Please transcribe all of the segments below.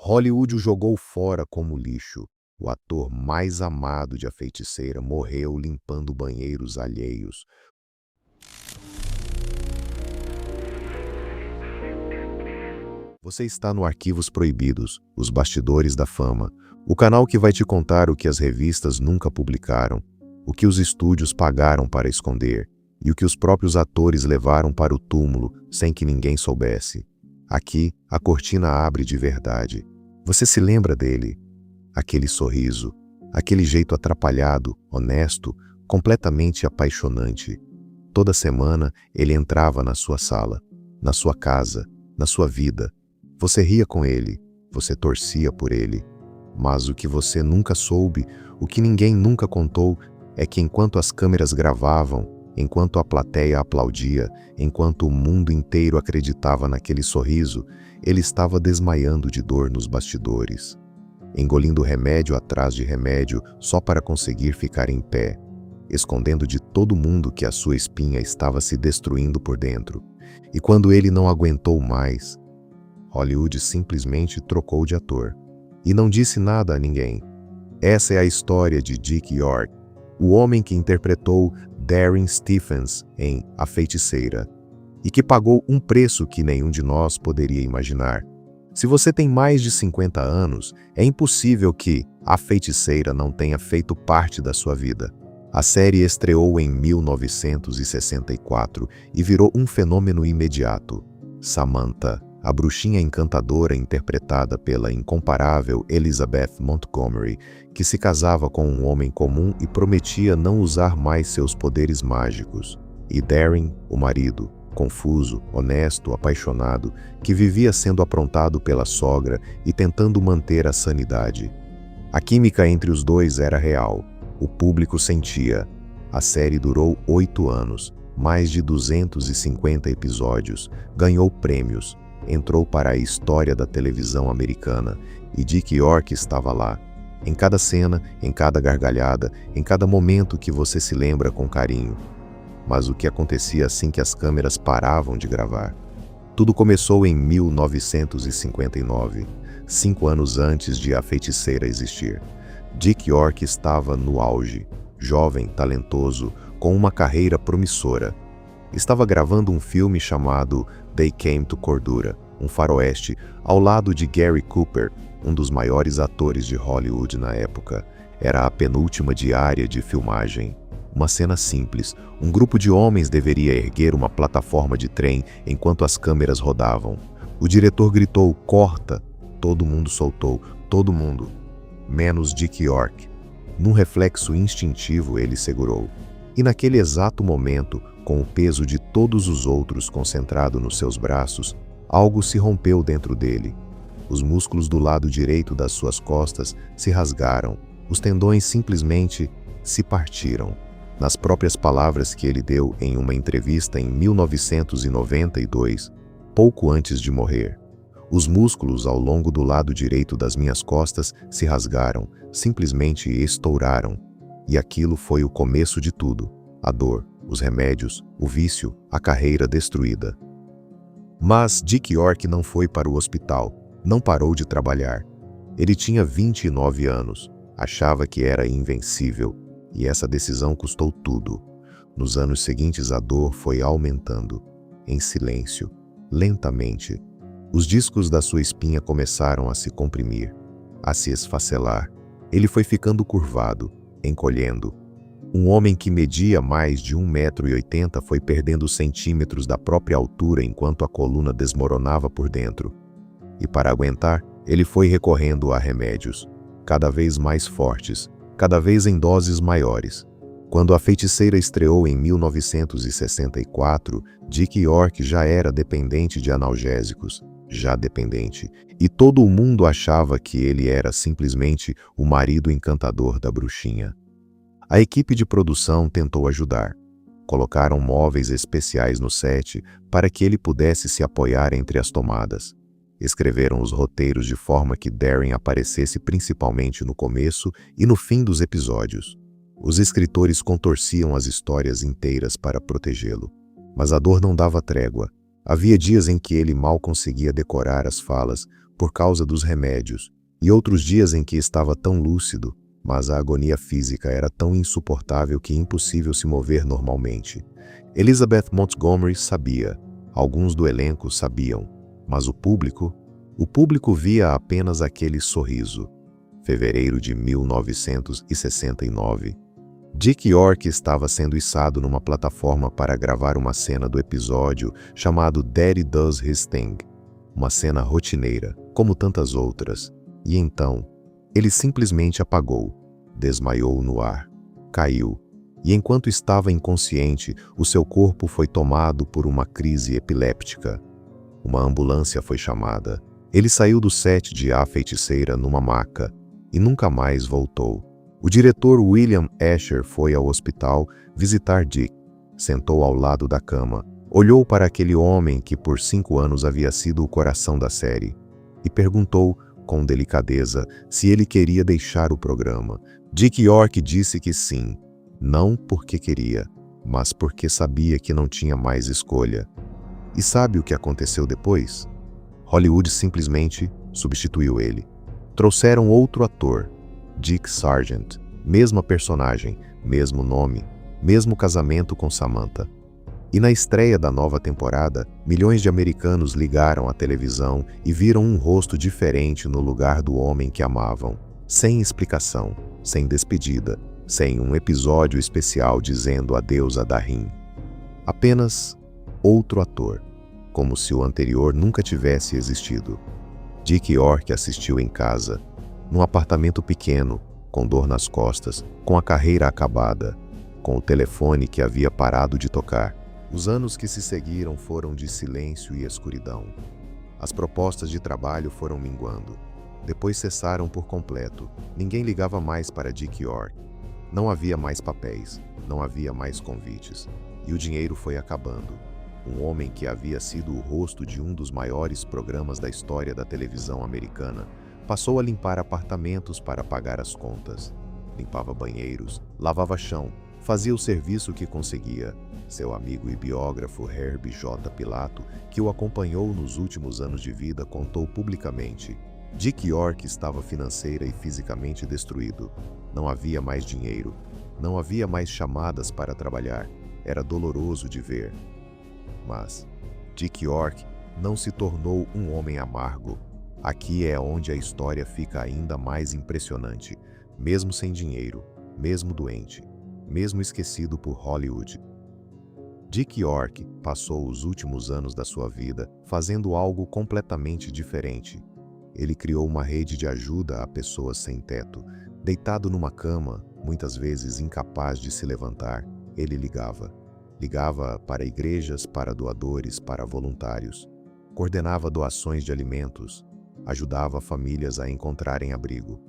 Hollywood o jogou fora como lixo. O ator mais amado de A Feiticeira morreu limpando banheiros alheios. Você está no Arquivos Proibidos, os bastidores da fama, o canal que vai te contar o que as revistas nunca publicaram, o que os estúdios pagaram para esconder e o que os próprios atores levaram para o túmulo sem que ninguém soubesse. Aqui, a cortina abre de verdade. Você se lembra dele? Aquele sorriso, aquele jeito atrapalhado, honesto, completamente apaixonante. Toda semana ele entrava na sua sala, na sua casa, na sua vida. Você ria com ele, você torcia por ele. Mas o que você nunca soube, o que ninguém nunca contou, é que enquanto as câmeras gravavam, enquanto a plateia aplaudia, enquanto o mundo inteiro acreditava naquele sorriso, ele estava desmaiando de dor nos bastidores, engolindo remédio atrás de remédio só para conseguir ficar em pé, escondendo de todo mundo que a sua espinha estava se destruindo por dentro. E quando ele não aguentou mais, Hollywood simplesmente trocou de ator. E não disse nada a ninguém. Essa é a história de Dick York, o homem que interpretou Darren Stephens em A Feiticeira, e que pagou um preço que nenhum de nós poderia imaginar. Se você tem mais de 50 anos, é impossível que A Feiticeira não tenha feito parte da sua vida. A série estreou em 1964 e virou um fenômeno imediato. Samantha, a bruxinha encantadora interpretada pela incomparável Elizabeth Montgomery, que se casava com um homem comum e prometia não usar mais seus poderes mágicos. E Darren, o marido, confuso, honesto, apaixonado, que vivia sendo aprontado pela sogra e tentando manter a sanidade. A química entre os dois era real. O público sentia. A série durou 8 anos, mais de 250 episódios, ganhou prêmios, entrou para a história da televisão americana e Dick York estava lá. Em cada cena, em cada gargalhada, em cada momento que você se lembra com carinho. Mas o que acontecia assim que as câmeras paravam de gravar? Tudo começou em 1959, 5 anos antes de A Feiticeira existir. Dick York estava no auge, jovem, talentoso, com uma carreira promissora. Estava gravando um filme chamado They Came to Cordura, um faroeste, ao lado de Gary Cooper, um dos maiores atores de Hollywood na época. Era a penúltima diária de filmagem. Uma cena simples. Um grupo de homens deveria erguer uma plataforma de trem enquanto as câmeras rodavam. O diretor gritou, "Corta!" Todo mundo soltou, todo mundo, menos Dick York. Num reflexo instintivo, ele segurou. E naquele exato momento, com o peso de todos os outros concentrado nos seus braços, algo se rompeu dentro dele. Os músculos do lado direito das suas costas se rasgaram. Os tendões simplesmente se partiram. Nas próprias palavras que ele deu em uma entrevista em 1992, pouco antes de morrer. Os músculos ao longo do lado direito das minhas costas se rasgaram, simplesmente estouraram. E aquilo foi o começo de tudo. A dor, os remédios, o vício, a carreira destruída. Mas Dick York não foi para o hospital, não parou de trabalhar. Ele tinha 29 anos, achava que era invencível, e essa decisão custou tudo. Nos anos seguintes a dor foi aumentando, em silêncio, lentamente. Os discos da sua espinha começaram a se comprimir, a se esfacelar. Ele foi ficando curvado, encolhendo. Um homem que media mais de 1,80 m foi perdendo centímetros da própria altura enquanto a coluna desmoronava por dentro. E para aguentar, ele foi recorrendo a remédios, cada vez mais fortes, cada vez em doses maiores. Quando A Feiticeira estreou em 1964, Dick York já era dependente de analgésicos, já dependente, e todo o mundo achava que ele era simplesmente o marido encantador da bruxinha. A equipe de produção tentou ajudar. Colocaram móveis especiais no set para que ele pudesse se apoiar entre as tomadas. Escreveram os roteiros de forma que Darren aparecesse principalmente no começo e no fim dos episódios. Os escritores contorciam as histórias inteiras para protegê-lo. Mas a dor não dava trégua. Havia dias em que ele mal conseguia decorar as falas, por causa dos remédios, e outros dias em que estava tão lúcido, mas a agonia física era tão insuportável que impossível se mover normalmente. Elizabeth Montgomery sabia, alguns do elenco sabiam, mas o público via apenas aquele sorriso. Fevereiro de 1969. Dick York estava sendo içado numa plataforma para gravar uma cena do episódio chamado Daddy Does His Thing, uma cena rotineira, como tantas outras, e então, ele simplesmente apagou, desmaiou no ar, caiu, e enquanto estava inconsciente, o seu corpo foi tomado por uma crise epiléptica. Uma ambulância foi chamada. Ele saiu do set de A Feiticeira numa maca e nunca mais voltou. O diretor William Asher foi ao hospital visitar Dick. Sentou ao lado da cama, olhou para aquele homem que por 5 anos havia sido o coração da série e perguntou, com delicadeza, se ele queria deixar o programa. Dick York disse que sim, não porque queria, mas porque sabia que não tinha mais escolha. E sabe o que aconteceu depois? Hollywood simplesmente substituiu ele. Trouxeram outro ator, Dick Sargent, mesma personagem, mesmo nome, mesmo casamento com Samantha. E na estreia da nova temporada, milhões de americanos ligaram à televisão e viram um rosto diferente no lugar do homem que amavam, sem explicação, sem despedida, sem um episódio especial dizendo adeus a Darin. Apenas outro ator, como se o anterior nunca tivesse existido. Dick York assistiu em casa, num apartamento pequeno, com dor nas costas, com a carreira acabada, com o telefone que havia parado de tocar. Os anos que se seguiram foram de silêncio e escuridão. As propostas de trabalho foram minguando. Depois cessaram por completo. Ninguém ligava mais para Dick York. Não havia mais papéis, não havia mais convites. E o dinheiro foi acabando. Um homem que havia sido o rosto de um dos maiores programas da história da televisão americana passou a limpar apartamentos para pagar as contas. Limpava banheiros, lavava chão, fazia o serviço que conseguia. Seu amigo e biógrafo Herbie J. Pilato, que o acompanhou nos últimos anos de vida, contou publicamente: Dick York estava financeira e fisicamente destruído. Não havia mais dinheiro. Não havia mais chamadas para trabalhar. Era doloroso de ver. Mas Dick York não se tornou um homem amargo. Aqui é onde a história fica ainda mais impressionante. Mesmo sem dinheiro, mesmo doente, mesmo esquecido por Hollywood, Dick York passou os últimos anos da sua vida fazendo algo completamente diferente. Ele criou uma rede de ajuda a pessoas sem teto. Deitado numa cama, muitas vezes incapaz de se levantar, ele ligava. Ligava para igrejas, para doadores, para voluntários. Coordenava doações de alimentos. Ajudava famílias a encontrarem abrigo.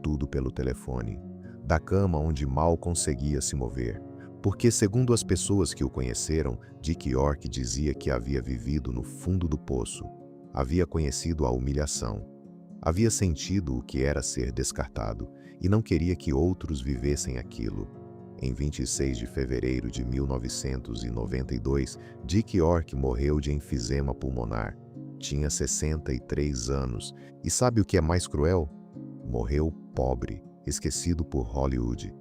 Tudo pelo telefone. Da cama onde mal conseguia se mover. Porque, segundo as pessoas que o conheceram, Dick York dizia que havia vivido no fundo do poço. Havia conhecido a humilhação. Havia sentido o que era ser descartado e não queria que outros vivessem aquilo. Em 26 de fevereiro de 1992, Dick York morreu de enfisema pulmonar. Tinha 63 anos. E sabe o que é mais cruel? Morreu pobre, esquecido por Hollywood,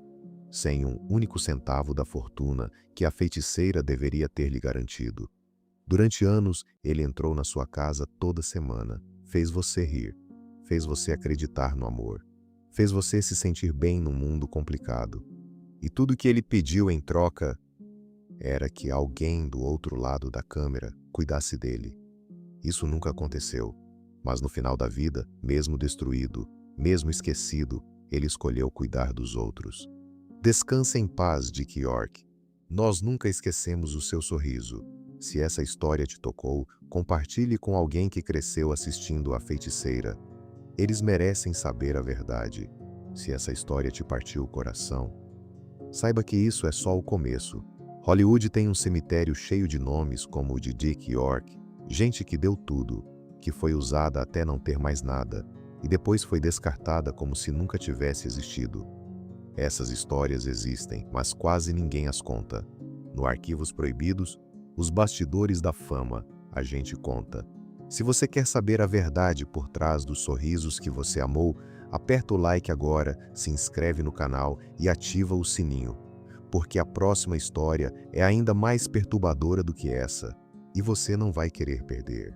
sem um único centavo da fortuna que a feiticeira deveria ter lhe garantido. Durante anos, ele entrou na sua casa toda semana, fez você rir, fez você acreditar no amor, fez você se sentir bem num mundo complicado. E tudo que ele pediu em troca era que alguém do outro lado da câmera cuidasse dele. Isso nunca aconteceu, mas no final da vida, mesmo destruído, mesmo esquecido, ele escolheu cuidar dos outros. Descanse em paz, Dick York. Nós nunca esquecemos o seu sorriso. Se essa história te tocou, compartilhe com alguém que cresceu assistindo A Feiticeira. Eles merecem saber a verdade. Se essa história te partiu o coração, saiba que isso é só o começo. Hollywood tem um cemitério cheio de nomes como o de Dick York, gente que deu tudo, que foi usada até não ter mais nada, e depois foi descartada como se nunca tivesse existido. Essas histórias existem, mas quase ninguém as conta. No Arquivos Proibidos, os bastidores da fama, a gente conta. Se você quer saber a verdade por trás dos sorrisos que você amou, aperta o like agora, se inscreve no canal e ativa o sininho, porque a próxima história é ainda mais perturbadora do que essa, e você não vai querer perder.